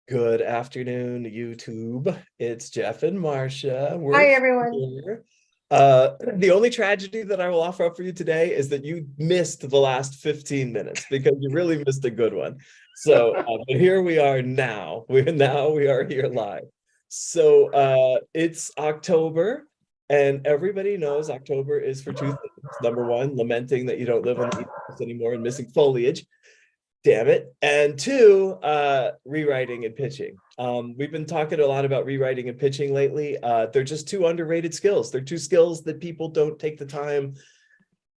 Good afternoon, YouTube. It's Jeff and Marsha. We're Hi, everyone. here. The only tragedy that I will offer up for you today is that you missed the last 15 minutes because you really missed a good one. But here we are now. We are here live. It's October, and everybody knows October is for two things. Number one, lamenting that you don't live on the East Coast anymore and missing foliage. Damn it. And two, rewriting and pitching. We've been talking a lot about rewriting and pitching lately. They're just two underrated skills. They're two skills that people don't take the time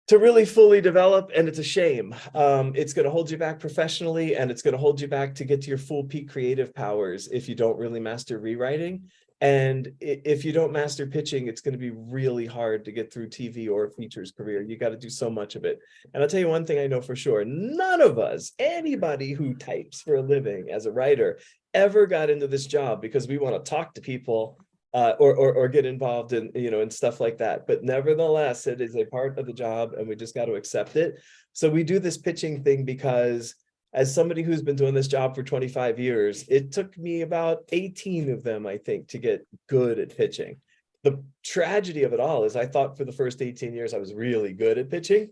to really fully develop, and it's a shame. It's going to hold you back professionally, and it's going to hold you back to get to your full peak creative powers if you don't really master rewriting. And if you don't master pitching, it's going to be really hard to get through TV or a features career. You got to do so much of it. And I'll tell you one thing I know for sure. None of us, anybody who types for a living as a writer, ever got into this job because we want to talk to people or get involved in, and stuff like that. But nevertheless, it is a part of the job and we just got to accept it. So we do this pitching thing because as somebody who's been doing this job for 25 years, it took me about 18 of them, I think, to get good at pitching. The tragedy of it all is I thought for the first 18 years I was really good at pitching.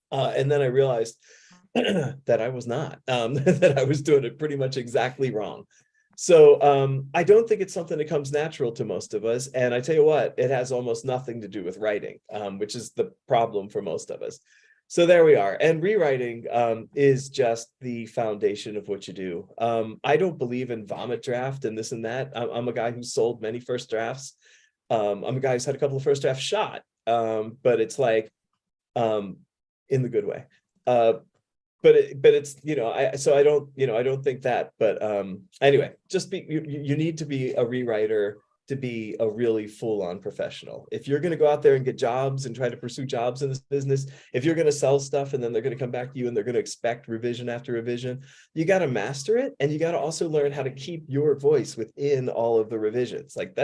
And then I realized that I was not, that I was doing it pretty much exactly wrong. So I don't think it's something that comes natural to most of us. And I tell you what, it has almost nothing to do with writing, which is the problem for most of us. So there we are. And rewriting is just the foundation of what you do. I don't believe in vomit draft and this and that. I'm a guy who sold many first drafts. I'm a guy who's had a couple of first drafts shot, but it's like in the good way. But it's I don't think that. But anyway, just you need to be a rewriter to be a really full-on professional. If you're going to go out there and get jobs and try to pursue jobs in this business, if you're going to sell stuff and then they're going to come back to you and they're going to expect revision after revision, you got to master it. And you got to also learn how to keep your voice within all of the revisions. Like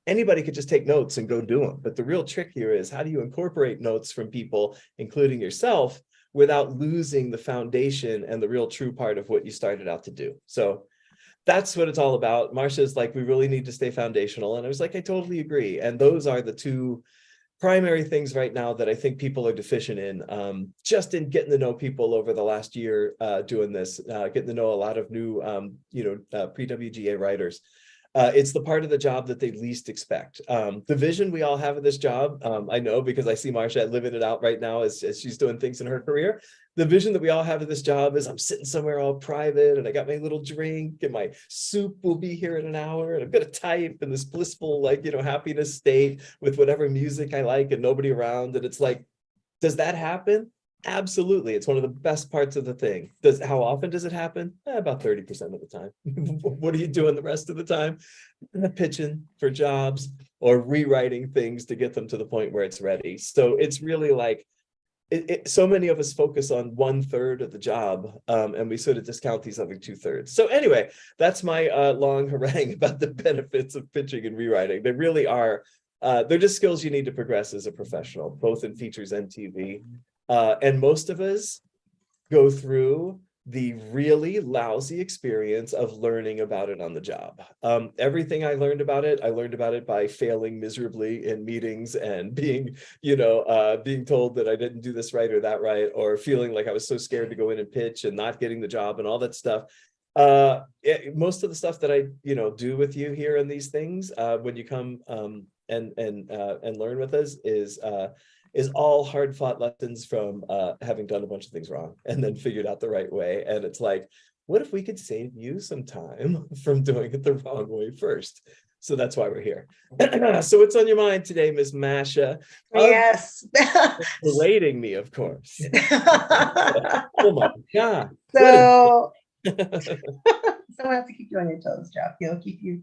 anybody could just take notes and go do them. But the real trick here is how do you incorporate notes from people, including yourself, without losing the foundation and the real true part of what you started out to do. So that's what it's all about. Marsha's like, we really need to stay foundational. And I was like, I totally agree. And those are the two primary things right now that I think people are deficient in, just in getting to know people over the last year doing this, getting to know a lot of new, pre-WGA writers. It's the part of the job that they least expect. The vision we all have of this job, I know because I see Marsha living it out right now as she's doing things in her career. The vision that we all have of this job is I'm sitting somewhere all private and I got my little drink and my soup will be here in an hour and I'm going to type in this blissful, happiness state with whatever music I like and nobody around. And it's like, does that happen? Absolutely. It's one of the best parts of the thing. How often does it happen? About 30% of the time. What are you doing the rest of the time? Pitching for jobs or rewriting things to get them to the point where it's ready. So it's really like, so many of us focus on 1/3 of the job, and we sort of discount these other 2/3. So anyway, that's my long harangue about the benefits of pitching and rewriting. They really are, they're just skills you need to progress as a professional, both in features and TV. And most of us go through the really lousy experience of learning about it on the job. Everything I learned about it by failing miserably in meetings and being told that I didn't do this right or that right, or feeling like I was so scared to go in and pitch and not getting the job and all that stuff. Most of the stuff that I do with you here in these things, when you come and learn with us is all hard fought lessons from having done a bunch of things wrong and then figured out the right way. And it's like, what if we could save you some time from doing it the wrong way first? So that's why we're here. So what's on your mind today, Miss Masha? Yes. Berating me, of course. Oh my God. So, so I have to keep you on your toes, Jeff. Keep you.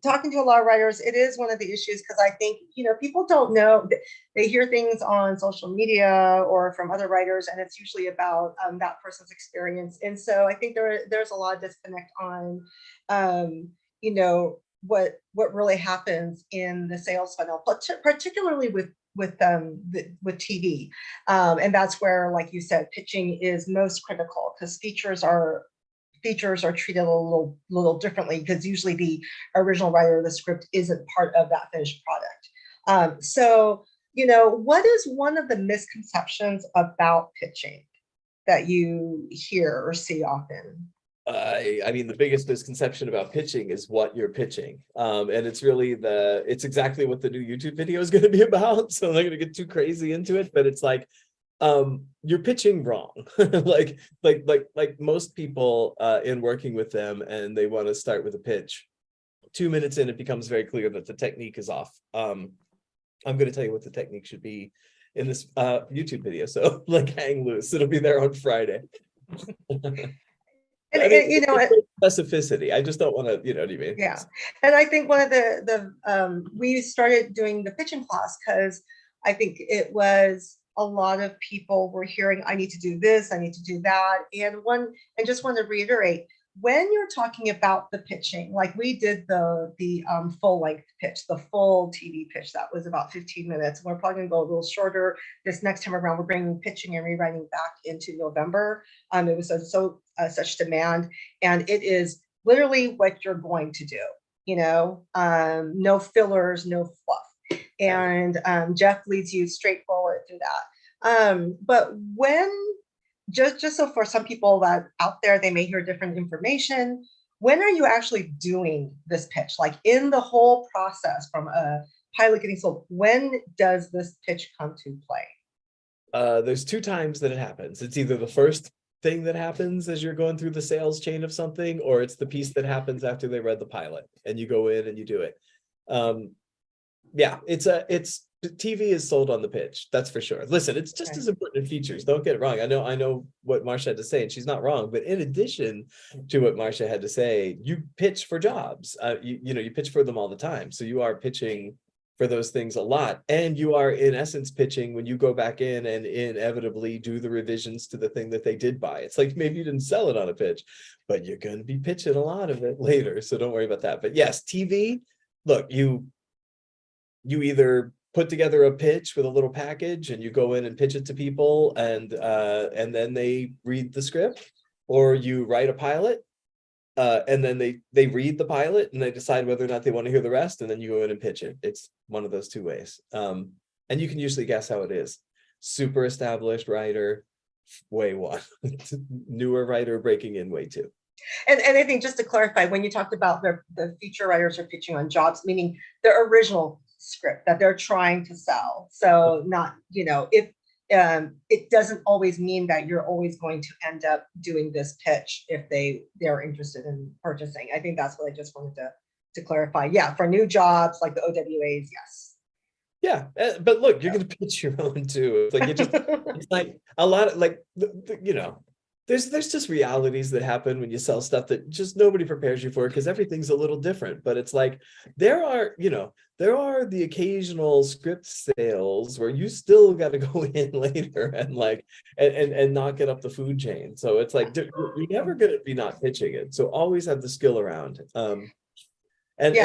Talking to a lot of writers, it is one of the issues because I think, people don't know. They hear things on social media or from other writers, and it's usually about that person's experience. And so I think there's a lot of disconnect on, what really happens in the sales funnel, particularly with TV. And that's where, like you said, pitching is most critical because features are features are treated a little differently, because usually the original writer of the script isn't part of that finished product. So, what is one of the misconceptions about pitching that you hear or see often? I mean, the biggest misconception about pitching is what you're pitching. And it's exactly what the new YouTube video is going to be about. So I'm not going to get too crazy into it, but it's like, you're pitching wrong. like most people in working with them, and they want to start with a pitch. 2 minutes in, it becomes very clear that the technique is off. I'm going to tell you what the technique should be in this YouTube video. So like, hang loose. It'll be there on Friday. And, I mean, you know, specificity. I just don't want to, you know what I mean? yeah. And I think one of we started doing the pitching class because I think it was a lot of people were hearing, I need to do this, I need to do that. And just want to reiterate, when you're talking about the pitching, like we did the full length pitch, the full TV pitch, that was about 15 minutes. We're probably gonna go a little shorter this next time around. We're bringing pitching and rewriting back into November. It was such demand, and it is literally what you're going to do, no fillers, no fluff. And Jeff leads you straight forward through that. But when just so for some people that out there, they may hear different information. When are you actually doing this pitch? Like in the whole process from a pilot getting sold, when does this pitch come to play? There's 2 times that it happens. It's either the first thing that happens as you're going through the sales chain of something, or it's the piece that happens after they read the pilot and you go in and you do it. Yeah, it's TV is sold on the pitch, that's for sure. Listen, it's just as important in features. Don't get it wrong. I know what Marsha had to say, and she's not wrong. But in addition to what Marsha had to say, you pitch for jobs. You pitch for them all the time. So you are pitching for those things a lot, and you are in essence pitching when you go back in and inevitably do the revisions to the thing that they did buy. It's like maybe you didn't sell it on a pitch, but you're going to be pitching a lot of it later. So don't worry about that. But yes, TV. Look, you either put together a pitch with a little package and you go in and pitch it to people, and then they read the script, or you write a pilot, and then they read the pilot and they decide whether or not they want to hear the rest, and then you go in and pitch it. It's one of those 2 ways. And you can usually guess how it is. Super established writer, way 1. Newer writer breaking in, way 2. And I think, just to clarify, when you talked about the feature writers are pitching on jobs, meaning the original script that they're trying to sell. So not, if it doesn't always mean that you're always going to end up doing this pitch if they're interested in purchasing. I think that's what I just wanted to clarify. Yeah, for new jobs like the OWAs, yes. Yeah, but look, you're going to pitch your own too. It's like it's like a lot of like there's just realities that happen when you sell stuff that just nobody prepares you for, because everything's a little different. But it's like there are the occasional script sales where you still got to go in later and like and knock it up the food chain. So it's like you're never going to be not pitching it. So always have the skill around. And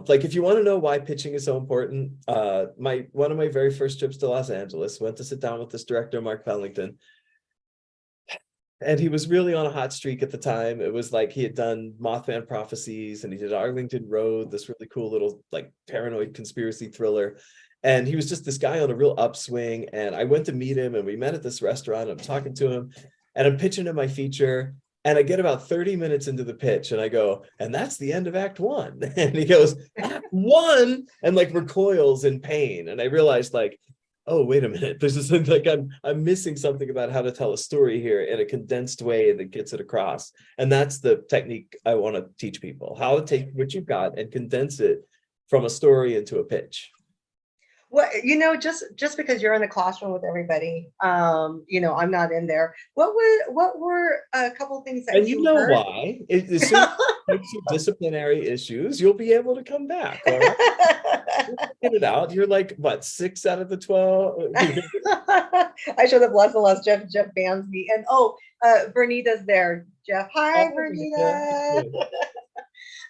like if you want to know why pitching is so important, one of my very first trips to Los Angeles, went to sit down with this director, Mark Pellington. And he was really on a hot streak at the time. It was like he had done Mothman Prophecies, and he did Arlington Road, this really cool little like paranoid conspiracy thriller. And he was just this guy on a real upswing. And I went to meet him, and we met at this restaurant. I'm talking to him and I'm pitching him my feature. And I get about 30 minutes into the pitch and I go, and that's the end of Act 1. And he goes, Act 1, and like recoils in pain. And I realized like, oh, wait a minute, this is like I'm missing something about how to tell a story here in a condensed way that gets it across. And that's the technique I want to teach people, how to take what you've got and condense it from a story into a pitch. Well, just because you're in the classroom with everybody, I'm not in there. What were a couple of things that and you heard? Why? As soon as you disciplinary issues, you'll be able to come back. All right? Get it out. You're like, what, 6 out of the 12? I should have less and less. Jeff bans me. And Bernita's there. Jeff, hi, Bernita.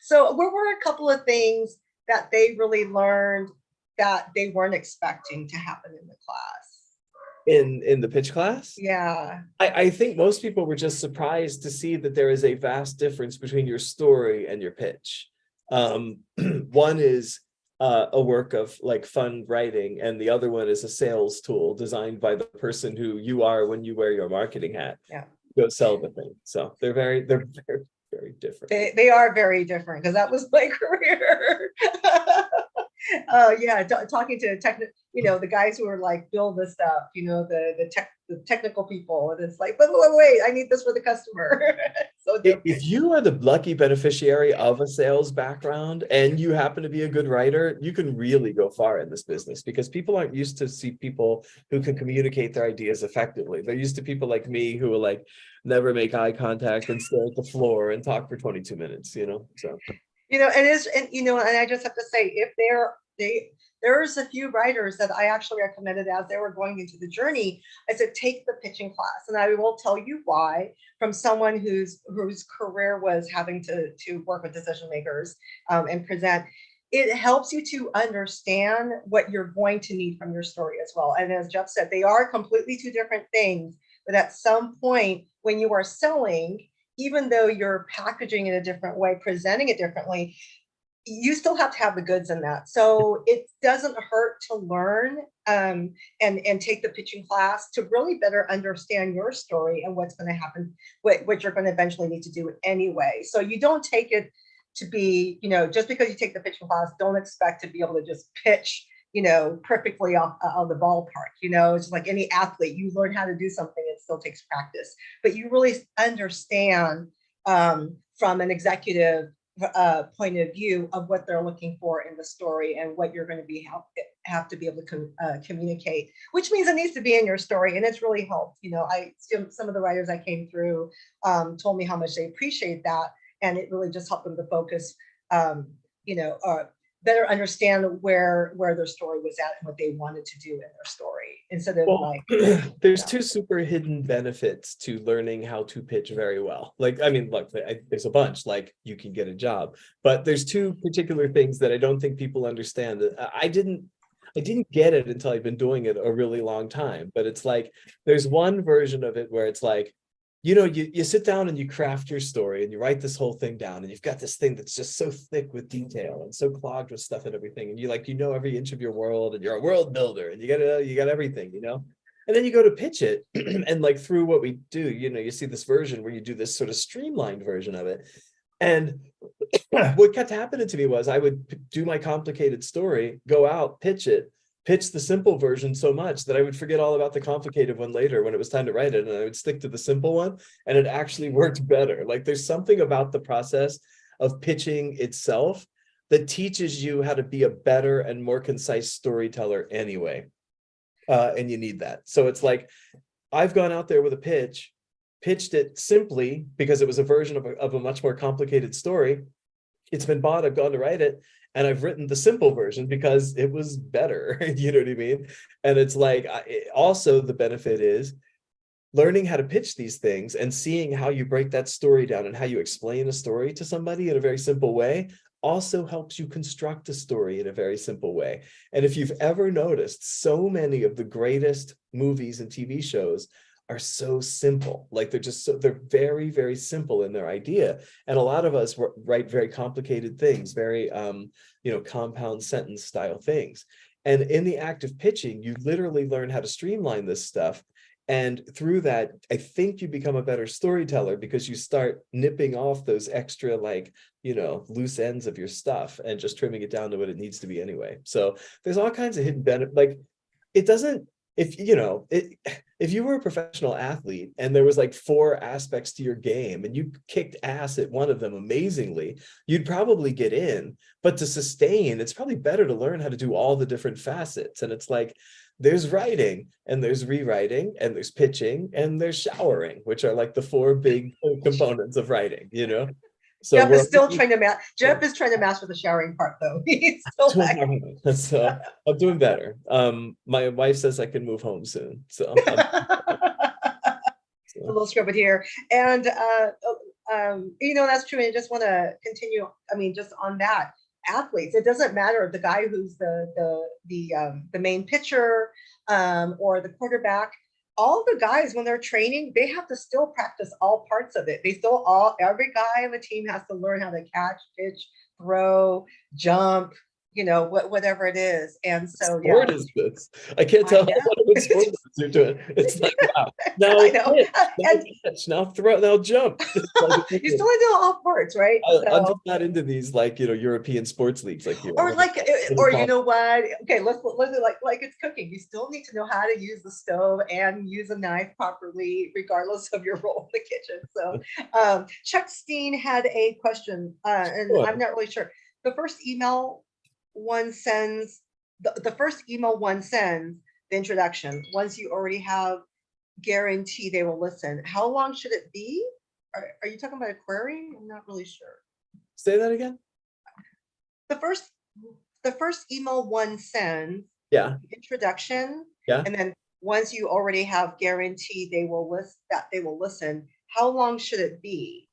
So what were a couple of things that they really learned that they weren't expecting to happen in the class? in the pitch class. Yeah. I think most people were just surprised to see that there is a vast difference between your story and your pitch. One is a work of like fun writing, and the other one is a sales tool designed by the person who you are when you wear your marketing hat. Yeah. Go sell the thing. So they're very, very different. They are very different, because that was my career. Yeah, talking to the guys who are like build the stuff, the technical people, and it's like, but wait, I need this for the customer. So If you are the lucky beneficiary of a sales background and you happen to be a good writer, you can really go far in this business, because people aren't used to see people who can communicate their ideas effectively. They're used to people like me who will like never make eye contact and stare at the floor and talk for 22 minutes, so. And I just have to say, if there's a few writers that I actually recommended as they were going into the journey. I said, take the pitching class, and I will tell you why. From someone whose career was having to work with decision makers and present, it helps you to understand what you're going to need from your story as well. And as Jeff said, they are completely two different things. But at some point, when you are selling, even though you're packaging it a different way, presenting it differently, you still have to have the goods in that. So it doesn't hurt to learn and take the pitching class to really better understand your story and what's going to happen, what you're going to eventually need to do anyway. So you don't take it to be, just because you take the pitching class, don't expect to be able to just pitch, perfectly off the ballpark. It's like any athlete, you learn how to do something, it still takes practice, but you really understand from an executive point of view of what they're looking for in the story and what you're going to have to be able to communicate, which means it needs to be in your story. And it's really helped. Some of the writers I came through told me how much they appreciate that, and it really just helped them to focus, better understand where their story was at and what they wanted to do in their story, instead of there's two super hidden benefits to learning how to pitch very well. Like, I mean, look, there's a bunch, like you can get a job, but there's two particular things that I don't think people understand. I didn't get it until I've been doing it a really long time, but it's like, there's one version of it where it's like, you sit down and you craft your story and you write this whole thing down, and you've got this thing that's just so thick with detail and so clogged with stuff and everything. And you every inch of your world, and you're a world builder, and you got everything, and then you go to pitch it. And like through what we do, you see this version where you do this sort of streamlined version of it. And what kept happening to me was I would do my complicated story, go out, pitch the simple version so much that I would forget all about the complicated one later when it was time to write it, and I would stick to the simple one, and it actually worked better. Like, there's something about the process of pitching itself that teaches you how to be a better and more concise storyteller anyway. And you need that. So it's like, I've gone out there with a pitched it simply because it was a version of a much more complicated story. It's been bought, I've gone to write it, and I've written the simple version because it was better. You know what I mean? And it's like, also the benefit is learning how to pitch these things and seeing how you break that story down and how you explain a story to somebody in a very simple way also helps you construct a story in a very simple way. And if you've ever noticed, so many of the greatest movies and TV shows are so simple. Like, they're very, very simple in their idea. And a lot of us write very complicated things, very, compound sentence style things. And in the act of pitching, you literally learn how to streamline this stuff. And through that, I think you become a better storyteller, because you start nipping off those extra, loose ends of your stuff and just trimming it down to what it needs to be anyway. So there's all kinds of hidden benefits. Like, it doesn't, if you were a professional athlete and there was like 4 aspects to your game and you kicked ass at one of them amazingly, you'd probably get in. But to sustain, it's probably better to learn how to do all the different facets. And it's like, there's writing, and there's rewriting, and there's pitching, and there's showering, which are like the 4 big components of writing, So Jeff is still trying to Jeff is trying to master the showering part, though. He's still so I'm doing better. My wife says I can move home soon, so a little scrub it here. And that's true. And I just want to continue. I mean, just on that, athletes, it doesn't matter the guy who's the main pitcher. or the quarterback, all the guys, when they're training, they have to still practice all parts of it. Every guy on the team has to learn how to catch, pitch, throw, jump, whatever it is. And so, yeah. Sport is this? I can't tell what sport you're doing. It's like, wow. Now I know. pitch, now catch, now throw, now jump. You still do all parts, right? I'm just not into these European sports leagues like you. Or you know what? Okay, let's like it's cooking. You still need to know how to use the stove and use a knife properly, regardless of your role in the kitchen. So, Chuck Steen had a question, and I'm not really sure. The first email one sends, the introduction. Once you already have guarantee they will listen. How long should it be? Are you talking about a query? I'm not really sure. Say that again. The first email one sends, introduction, and then once you already have guarantee they will listen. How long should it be?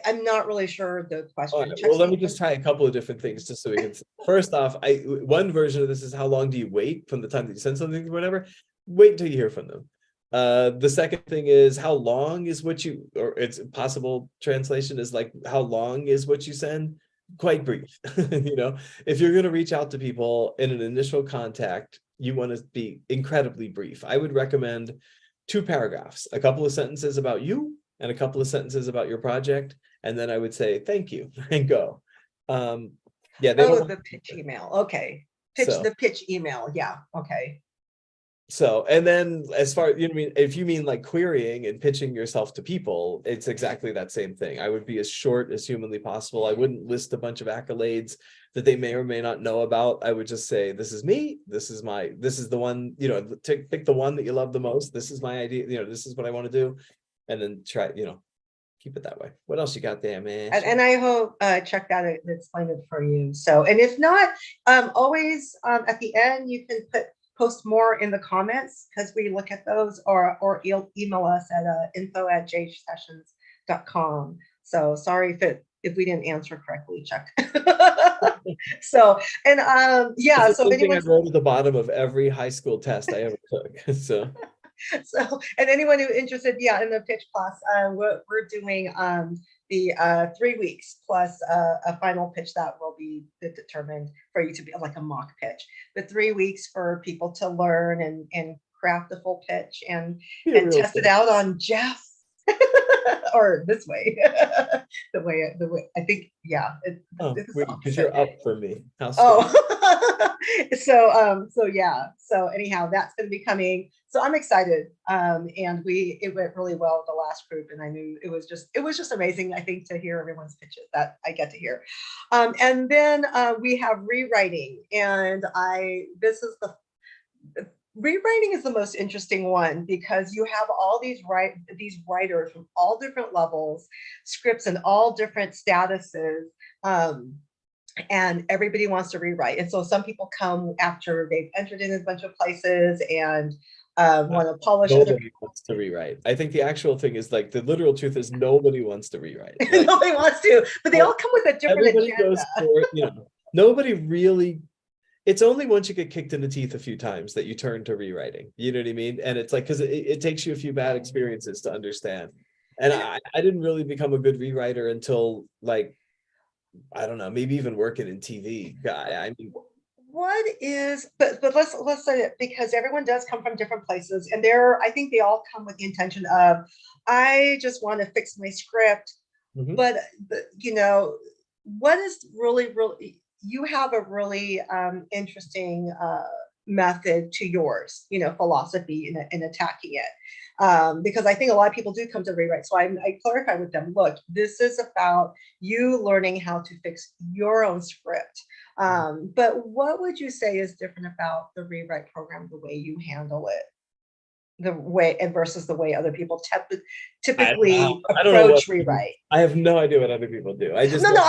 I'm not really sure the question. Right, well, let me just try a couple of different things just so we can. First off, one version of this is how long do you wait from the time that you send something or whatever. Wait until you hear from them. The second thing is how long is what you, or it's a possible translation is like how long is what you send? Quite brief. If you're going to reach out to people in an initial contact, you want to be incredibly brief. I would recommend 2 paragraphs, a couple of sentences about you and a couple of sentences about your project, and then I would say thank you and go. The pitch email. Okay. The pitch email. Yeah. Okay. So, and then as far, if you mean like querying and pitching yourself to people, it's exactly that same thing. I would be as short as humanly possible. I wouldn't list a bunch of accolades that they may or may not know about. I would just say, this is me. This is the one, pick the one that you love the most. This is my idea. This is what I want to do. And then try, keep it that way. What else you got there, man? And I hope Chuck that explained it for you. So, and if not, always at the end, you can post more in the comments because we look at those, or email us at info@jhsessions.com. So sorry if we didn't answer correctly, Chuck. So, and so if anyone, I wrote at the bottom of every high school test I ever took. So, and anyone who interested, in the pitch class, we're doing the 3 weeks plus a final pitch that will be determined for you to be like a mock pitch. The 3 weeks for people to learn and craft the full pitch and test it out on Jeff or this way. the way I think, because you're up for me. So anyhow, that's going to be coming. So I'm excited. And it went really well with the last group, and I knew it was just amazing, I think, to hear everyone's pitches that I get to hear. And then we have rewriting, and rewriting is the most interesting one because you have all these writers from all different levels, scripts in all different statuses, and everybody wants to rewrite. And so some people come after they've entered in a bunch of places and want to polish. Nobody wants to rewrite. I think the actual thing is, like, the literal truth is nobody wants to rewrite. Right? Nobody wants to, but they all come with a different agenda. Goes for it, nobody really. It's only once you get kicked in the teeth a few times that you turn to rewriting. You know what I mean? And it's like, because it takes you a few bad experiences to understand. And I didn't really become a good rewriter until, like, I don't know, maybe even working in TV. I mean, but let's say it, because everyone does come from different places, and I think they all come with the intention of, I just want to fix my script. Mm-hmm. But what is really you have a really interesting method to yours, philosophy in attacking it. Because I think a lot of people do come to rewrite. So I clarify with them, look, this is about you learning how to fix your own script. But what would you say is different about the rewrite program, the way you handle it? Versus the way other people typically approach rewrite. I have no idea what other people do. I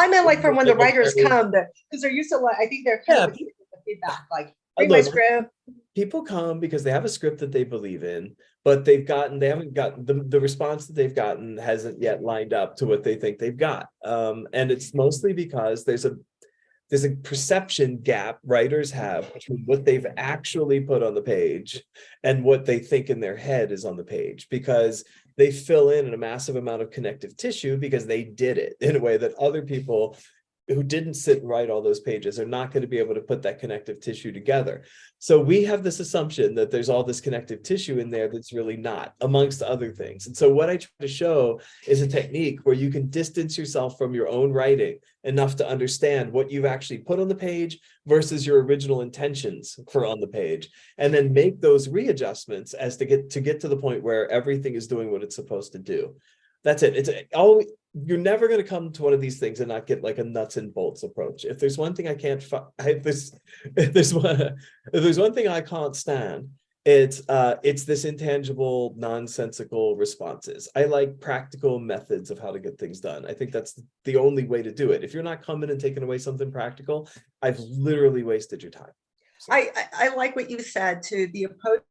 meant like from when the writers come, because they're used to, I think they're kind of feedback, like, read my script. People come because they have a script that they believe in, but they haven't gotten the response that they've gotten hasn't yet lined up to what they think they've got. And it's mostly because there's there's a perception gap writers have between what they've actually put on the page and what they think in their head is on the page, because they fill in a massive amount of connective tissue because they did it in a way that other people who didn't sit and write all those pages are not going to be able to put that connective tissue together. So we have this assumption that there's all this connective tissue in there that's really not, amongst other things. And so what I try to show is a technique where you can distance yourself from your own writing enough to understand what you've actually put on the page versus your original intentions for on the page, and then make those readjustments as to get to the point where everything is doing what it's supposed to do. That's it. It's always, you're never going to come to one of these things and not get like a nuts and bolts approach. If there's one thing I can't, if there's one thing I can't stand, it's this intangible, nonsensical responses. I like practical methods of how to get things done. I think that's the only way to do it. If you're not coming and taking away something practical, I've literally wasted your time. So. I like what you said to the approach.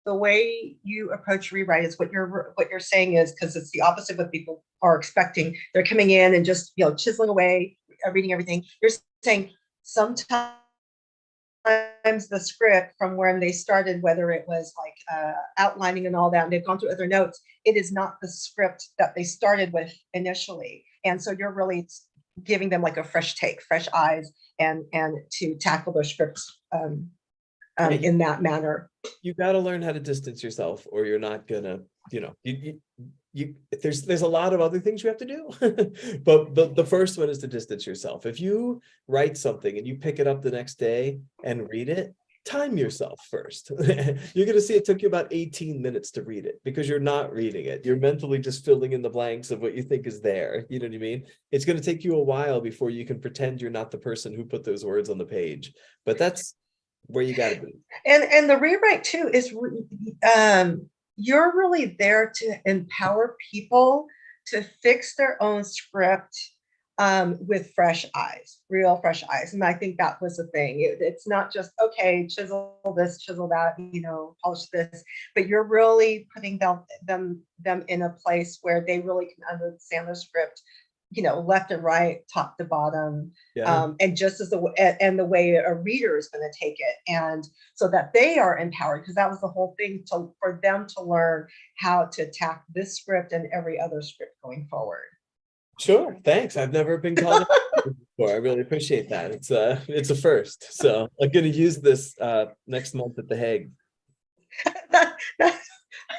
The way you approach rewrite is what you're saying is, because it's the opposite of what people are expecting. They're coming in and just, you know, chiseling away, reading everything. You're saying sometimes the script from when they started, whether it was like outlining and all that, and they've gone through other notes, it is not the script that they started with initially. And so you're really giving them like a fresh take, fresh eyes, and to tackle their scripts in that manner. You got to learn how to distance yourself, or you're not gonna, you know, there's a lot of other things you have to do. but the first one is to distance yourself. If you write something and you pick it up the next day and read it, time yourself first. You're going to see it took you about 18 minutes to read it, because you're not reading it. You're mentally just filling in the blanks of what you think is there. You know what I mean? It's going to take you a while before you can pretend you're not the person who put those words on the page. But that's where you got to be. And the rewrite too is you're really there to empower people to fix their own script with fresh eyes, real fresh eyes. And I think that was the thing. It's not just, okay, chisel this, chisel that, you know, polish this, but you're really putting them in a place where they really can understand the script, you know, left and right, top to bottom, and just as the way a reader is going to take it, and so that they are empowered, because that was the whole thing, for them to learn how to attack this script and every other script going forward. Sure, thanks. I've never been called before. I really appreciate that. It's a first. So I'm going to use this next month at The Hague.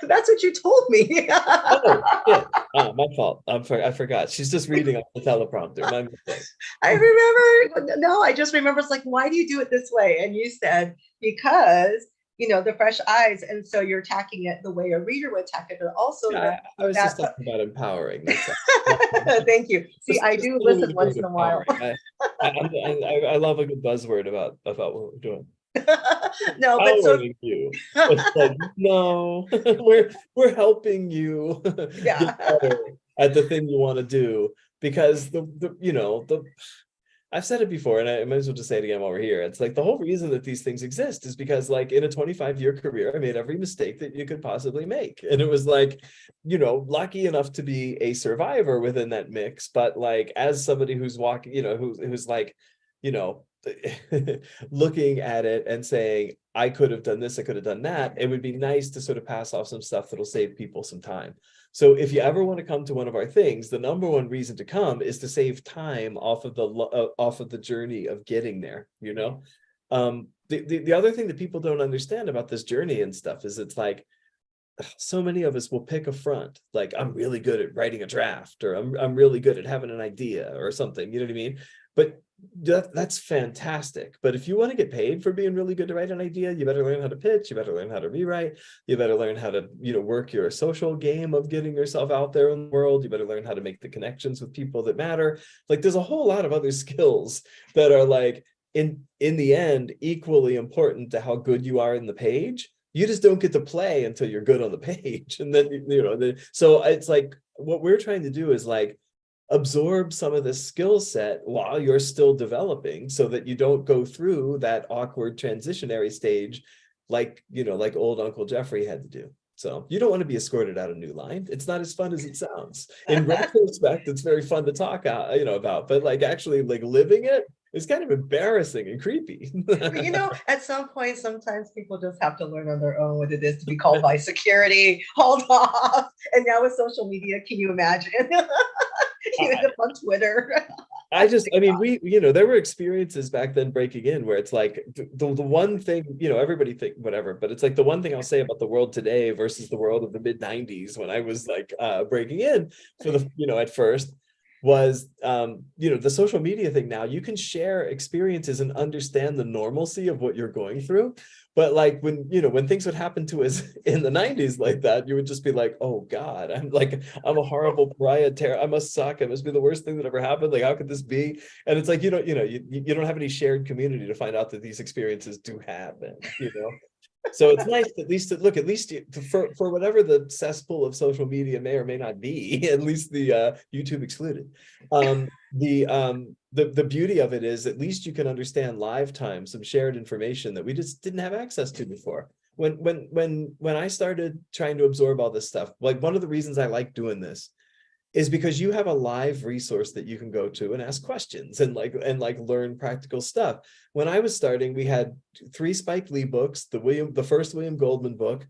That's what you told me. Oh, yeah. Oh, my fault. I forgot. She's just reading off the teleprompter. My mistake. I remember. No, I just remember. It's like, why do you do it this way? And you said, because, you know, the fresh eyes, and so you're attacking it the way a reader would attack it, but also I was just talking about empowering. Thank you. See, I do listen once in a while. I love a good buzzword about what we're doing. No, but so you. It's like, no, we're helping you get better at the thing you want to do, because I've said it before, and I might as well just say it again while we're here. It's like the whole reason that these things exist is because, like, in a 25-year career, I made every mistake that you could possibly make. And it was like, you know, lucky enough to be a survivor within that mix. But like, as somebody who's walking, you know, who's like, you know, looking at it and saying, I could have done this, I could have done that, it would be nice to sort of pass off some stuff that'll save people some time. So if you ever want to come to one of our things, the number one reason to come is to save time off of the journey of getting there, you know. The other thing that people don't understand about this journey and stuff is, it's like, so many of us will pick a front, like, I'm really good at writing a draft, or I'm really good at having an idea or something, you know what I mean? But that's fantastic. But if you want to get paid for being really good to write an idea, you better learn how to pitch, you better learn how to rewrite, you better learn how to, you know, work your social game of getting yourself out there in the world, you better learn how to make the connections with people that matter. Like, there's a whole lot of other skills that are, like, in the end, equally important to how good you are in the page. You just don't get to play until you're good on the page. And then, you know, so it's like, what we're trying to do is, like, absorb some of this skill set while you're still developing, so that you don't go through that awkward transitionary stage, like, you know, like old Uncle Jeffrey had to do. So you don't want to be escorted out of New Line. It's not as fun as it sounds. In retrospect, it's very fun to talk about, but like actually like living it is kind of embarrassing and creepy. But at some point, sometimes people just have to learn on their own what it is to be called by security, hauled off. And now with social media, can you imagine? You end up on Twitter. I mean, there were experiences back then breaking in where it's like the one thing, everybody think whatever, but it's like the one thing I'll say about the world today versus the world of the mid 90s when I was like breaking in for the, at first was, the social media thing. Now you can share experiences and understand the normalcy of what you're going through. But like when things would happen to us in the 90s like that, you would just be like, oh God, I'm a horrible pariah, I must suck. It must be the worst thing that ever happened. Like, how could this be? And it's like, you don't have any shared community to find out that these experiences do happen, So it's nice at least for whatever the cesspool of social media may or may not be, at least the YouTube excluded. The beauty of it is at least you can understand live time, some shared information that we just didn't have access to before. When I started trying to absorb all this stuff, like one of the reasons I like doing this is because you have a live resource that you can go to and ask questions and learn practical stuff. When I was starting, we had 3 Spike Lee books, the first William Goldman book,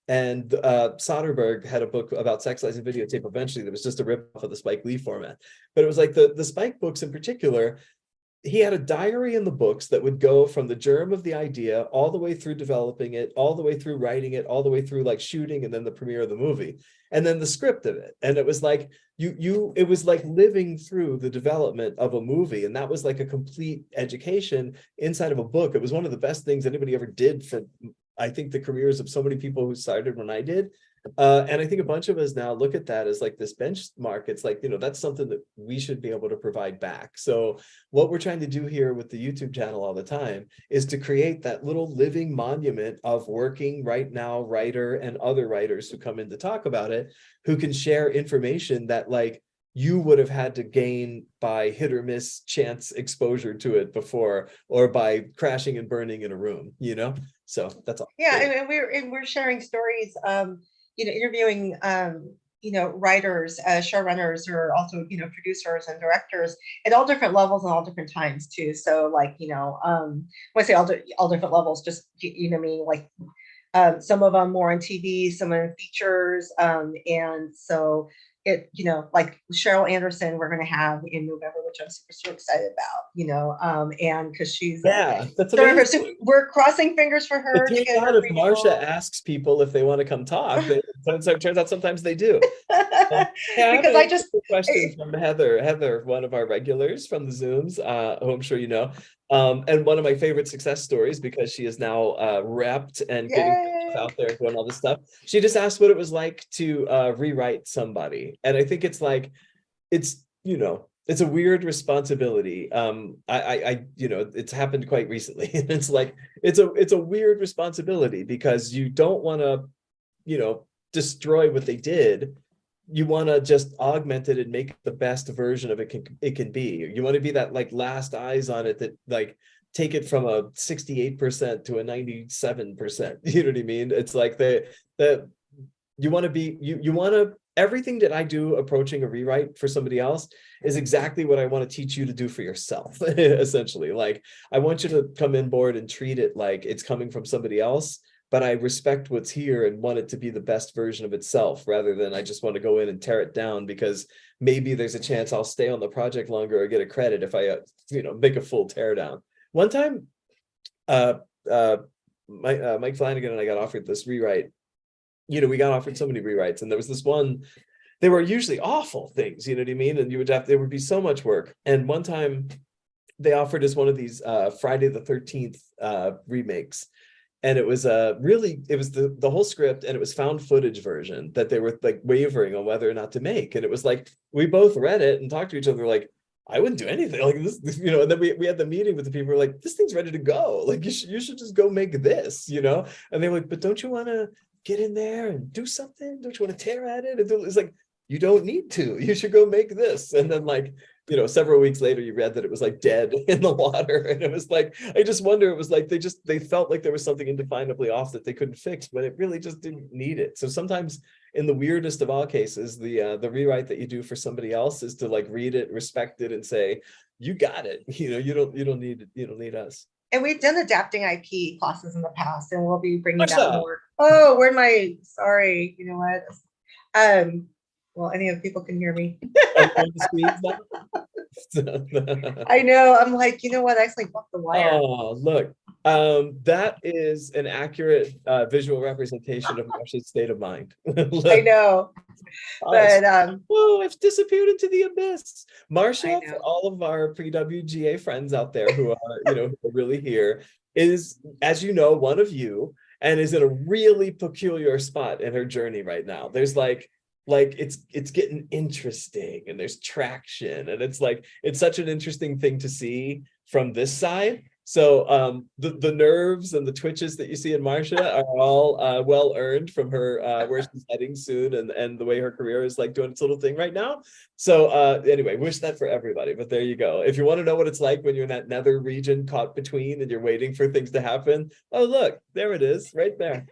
and Soderbergh had a book about sex, lies, and videotape eventually that was just a rip off of the Spike Lee format. But it was like the Spike books in particular, he had a diary in the books that would go from the germ of the idea all the way through developing it, all the way through writing it, all the way through like shooting and then the premiere of the movie, and then the script of it. And it was like it was like living through the development of a movie, and that was like a complete education inside of a book. It was one of the best things anybody ever did for, I think, the careers of so many people who started when I did. And I think a bunch of us now look at that as like this benchmark. It's like, that's something that we should be able to provide back. So what we're trying to do here with the YouTube channel all the time is to create that little living monument of working right now writer and other writers who come in to talk about it, who can share information that like you would have had to gain by hit or miss chance exposure to it before, or by crashing and burning in a room, So that's all. Yeah, and we're sharing stories, interviewing writers, showrunners, or also producers and directors at all different levels and all different times too. So like when I say all different levels, just like some of them more on TV, some on features, and so it like Cheryl Anderson we're going to have in November, which I'm super excited about, and because she's that's amazing. So we're crossing fingers for her. It turns out if Marsha asks people if they want to come talk, it turns out sometimes they do. Because I just question from Heather, one of our regulars from the Zooms, who I'm sure you know, and one of my favorite success stories, because she is now repped and getting out there and doing all this stuff. She just asked what it was like to rewrite somebody, and I think it's like it's a weird responsibility. It's happened quite recently, and it's like it's a weird responsibility because you don't want to destroy what they did. You want to just augment it and make it the best version of it can be. You want to be that like last eyes on it, that like take it from a 68% to a 97%. You know what I mean? It's like you want to be you want to everything that I do approaching a rewrite for somebody else is exactly what I want to teach you to do for yourself. Essentially, like I want you to come in board and treat it like it's coming from somebody else, but I respect what's here and want it to be the best version of itself, rather than I just want to go in and tear it down because maybe there's a chance I'll stay on the project longer or get a credit if I make a full teardown. One time Mike Flanagan and I got offered this rewrite. We got offered so many rewrites, and there was this one, they were usually awful things, you know what I mean? And there would be so much work. And one time they offered us one of these Friday the 13th remakes. And it was the whole script, and it was found footage version that they were like wavering on whether or not to make. And it was like, we both read it and talked to each other like, I wouldn't do anything like this, and then we had the meeting with the people who were like, this thing's ready to go. Like you should just go make this, and they were like, but don't you want to get in there and do something? Don't you want to tear at it? It's like, you don't need to, you should go make this. And then like, you know, several weeks later, you read that it was like dead in the water. And it was like, I just wonder, it was like they felt like there was something indefinably off that they couldn't fix, but it really just didn't need it. So sometimes in the weirdest of all cases, the rewrite that you do for somebody else is to like read it, respect it, and say, you got it. You know, you don't need us. And we've done adapting IP classes in the past, and we'll be bringing that Marsha. more. Oh, where my, sorry, you know what? Well, any of the people can hear me. On the screens now? I know, I'm like, you know what? I actually bumped the wire. Oh, look, that is an accurate visual representation of Marsha's state of mind. I know, but oh, I've disappeared into the abyss. Marsha, I for know. all of our pre-WGA friends out there who are, you know, who are really here, is, as you know, one of you, and is in a really peculiar spot in her journey right now. There's like it's getting interesting, and there's traction, and it's like it's such an interesting thing to see from this side. So the nerves and the twitches that you see in Marsha are all well earned from her where she's heading soon, and the way her career is like doing its little thing right now. So anyway, wish that for everybody. But there you go. If you want to know what it's like when you're in that nether region caught between and you're waiting for things to happen, oh look, there it is, right there.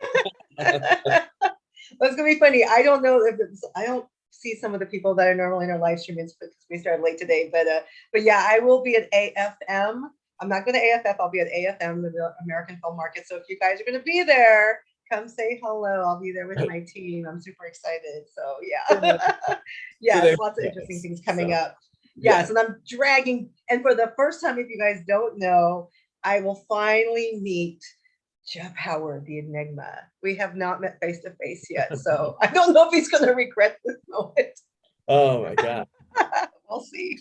That's gonna be funny. I don't know if it's, I don't see some of the people that are normally in our live streams because we started late today, but yeah, I will be at AFM. I'm not going to AFF. I'll be at AFM, the American Film Market. So if you guys are going to be there, come say hello. I'll be there with my team. I'm super excited. So yeah, yeah, lots of interesting things coming up. Yes, and I'm dragging. And for the first time, if you guys don't know, I will finally meet Jeff Howard, the Enigma. We have not met face to face yet, so I don't know if he's going to regret this moment. Oh my God. We'll see.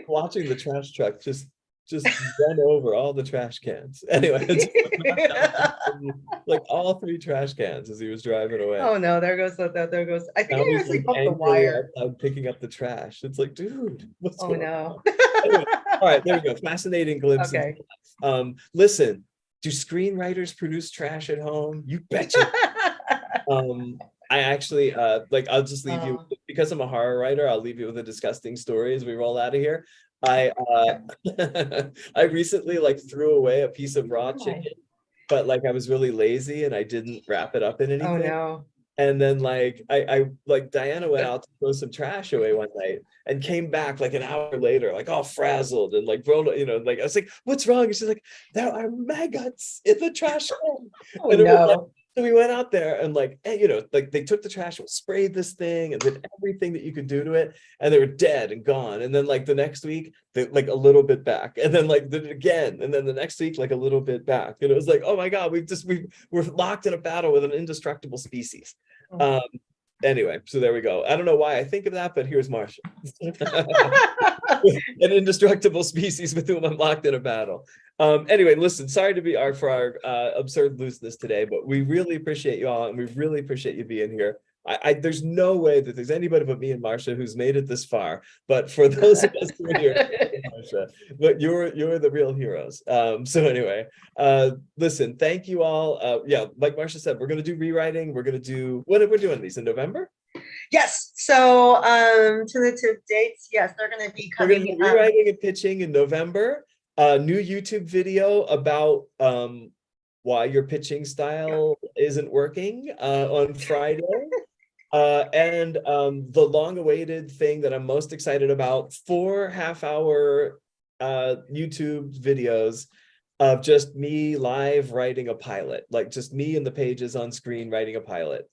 Watching the trash truck just run over all the trash cans. Anyway, like all 3 trash cans as he was driving away. Oh no, there goes. I think I actually bumped the wire. Picking up the trash. It's like, dude, what's going on? Anyway, all right, there we go. Fascinating glimpse. Okay. Listen, do screenwriters produce trash at home? You betcha. I actually I'll just leave you, because I'm a horror writer, I'll leave you with a disgusting story as we roll out of here. I recently threw away a piece of raw chicken, but I was really lazy and I didn't wrap it up in anything. Oh no. And then I Diana went out to throw some trash away one night and came back an hour later, all frazzled and rolled, I was like, what's wrong? And she's like, there are maggots in the trash can. Oh no. So we went out there and they took the trash and sprayed this thing and did everything that you could do to it, and they were dead and gone. And then the next week they a little bit back, and then did it again, and then the next week a little bit back. And it was oh my God, we're locked in a battle with an indestructible species. Anyway, so there we go. I don't know why I think of that, but here's Marsha. An indestructible species with whom I'm locked in a battle. Anyway, listen, sorry to be for our absurd looseness today, but we really appreciate you all, and we really appreciate you being here. There's no way that there's anybody but me and Marsha who's made it this far, but for those of us who are here, Marsha, but you're the real heroes. So anyway, listen, thank you all. Yeah, like Marsha said, we're going to do rewriting. We're going to do, what we're doing these in November? Yes. So tentative dates, yes, they're going to be coming. We're going to be rewriting and pitching in November. New YouTube video about why your pitching style isn't working on Friday. And the long-awaited thing that I'm most excited about, 4 half-hour YouTube videos of just me live writing a pilot, just me and the pages on screen writing a pilot.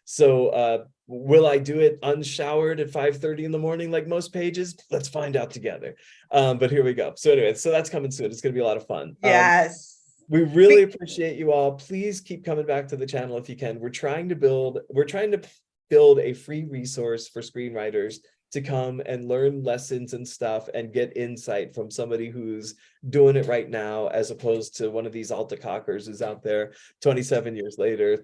So will I do it unshowered at 5:30 in the morning like most pages? Let's find out together. But here we go. So anyway, so that's coming soon. It's going to be a lot of fun. Yes. We really appreciate you all. Please keep coming back to the channel if you can. We're trying to build a free resource for screenwriters to come and learn lessons and stuff and get insight from somebody who's doing it right now, as opposed to one of these alta-cockers who's out there 27 years later,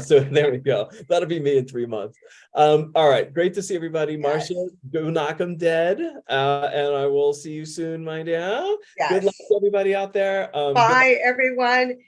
so there we go. That'll be me in 3 months. All right, great to see everybody. Yes. Marsha, go knock 'em dead, and I will see you soon, my dear. Yes. Good luck to everybody out there. Bye, everyone.